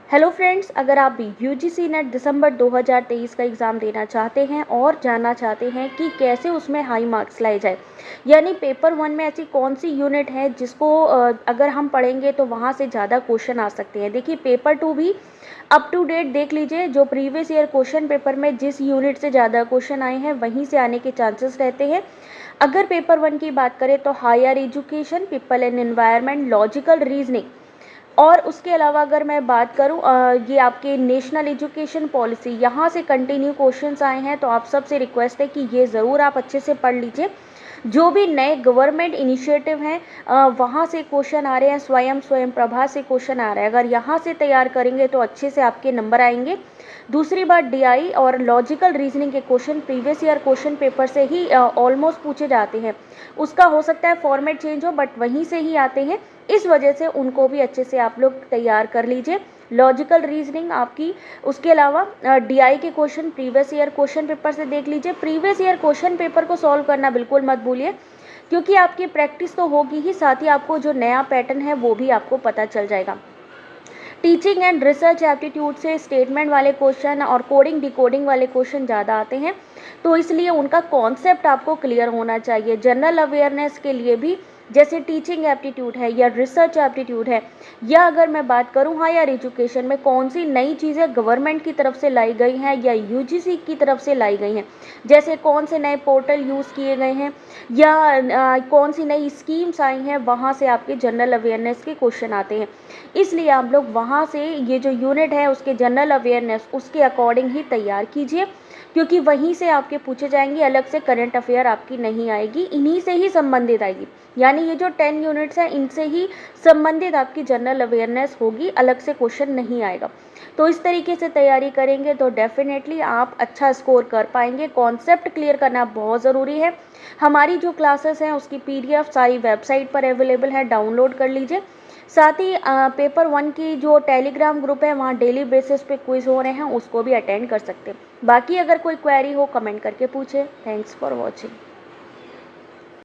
Hello friends, अगर आप भी यूजीसी नेट दिसंबर 2023 का एग्ज़ाम देना चाहते हैं और जानना चाहते हैं कि कैसे उसमें हाई मार्क्स लाए जाए, यानी पेपर वन में ऐसी कौन सी यूनिट है जिसको अगर हम पढ़ेंगे तो वहाँ से ज़्यादा क्वेश्चन आ सकते हैं। देखिए, पेपर टू भी अप टू डेट देख लीजिए, जो प्रीवियस ईयर क्वेश्चन पेपर में जिस यूनिट से ज़्यादा क्वेश्चन आए हैं वहीं से आने के चांसेस रहते हैं। अगर पेपर वन की बात करें तो higher education, people and environment, logical reasoning, और उसके अलावा अगर मैं बात करूं ये आपके नेशनल एजुकेशन पॉलिसी, यहाँ से कंटिन्यू क्वेश्चंस आए हैं। तो आप सबसे रिक्वेस्ट है कि ये ज़रूर आप अच्छे से पढ़ लीजिए। जो भी नए गवर्नमेंट इनिशिएटिव हैं वहाँ से क्वेश्चन आ रहे हैं, स्वयं प्रभा से क्वेश्चन आ रहा है। अगर यहाँ से तैयार करेंगे तो अच्छे से आपके नंबर आएंगे। दूसरी बात, डीआई और लॉजिकल रीजनिंग के question previous year question paper से ही ऑलमोस्ट पूछे जाते हैं। उसका हो सकता है फॉर्मेट चेंज हो, बट वहीं से ही आते हैं। इस वजह से उनको भी अच्छे से आप लोग तैयार कर लीजिए। लॉजिकल रीजनिंग आपकी, उसके अलावा डीआई के question previous year question paper से देख लीजिए। प्रीवियस ईयर क्वेश्चन पेपर को सॉल्व करना बिल्कुल मत भूलिए, क्योंकि आपकी प्रैक्टिस तो होगी ही, साथ ही आपको जो नया पैटर्न है वो भी आपको पता चल जाएगा। टीचिंग एंड रिसर्च एप्टीट्यूड से स्टेटमेंट वाले क्वेश्चन और कोडिंग डिकोडिंग वाले क्वेश्चन ज़्यादा आते हैं, तो इसलिए उनका कॉन्सेप्ट आपको क्लियर होना चाहिए। जनरल अवेयरनेस के लिए भी, जैसे टीचिंग एप्टीट्यूड है या रिसर्च एप्टीट्यूड है, या अगर मैं बात करूं हायर एजुकेशन में कौन सी नई चीज़ें गवर्नमेंट की तरफ से लाई गई हैं या यूजीसी की तरफ से लाई गई हैं, जैसे कौन से नए पोर्टल यूज़ किए गए हैं या कौन सी नई स्कीम्स आई हैं, वहाँ से आपके जनरल अवेयरनेस के क्वेश्चन आते हैं। इसलिए आप लोग वहाँ से ये जो यूनिट है उसके जनरल अवेयरनेस उसके अकॉर्डिंग ही तैयार कीजिए, क्योंकि वहीं से आपके पूछे जाएंगे। अलग से करंट अफेयर आपकी नहीं आएगी, इन्हीं से ही संबंधित आएगी। यानी ये जो 10 यूनिट्स हैं इनसे ही संबंधित आपकी जनरल अवेयरनेस होगी, अलग से क्वेश्चन नहीं आएगा। तो इस तरीके से तैयारी करेंगे तो डेफिनेटली आप अच्छा स्कोर कर पाएंगे। कॉन्सेप्ट क्लियर करना बहुत ज़रूरी है। हमारी जो क्लासेस हैं उसकी पीडीएफ सारी वेबसाइट पर अवेलेबल है, डाउनलोड कर लीजिए। साथ ही पेपर वन की जो टेलीग्राम ग्रुप है वहाँ डेली बेसिस पे क्विज हो रहे हैं, उसको भी अटेंड कर सकते हैं। बाकी अगर कोई क्वेरी हो कमेंट करके पूछे। Thanks for watching.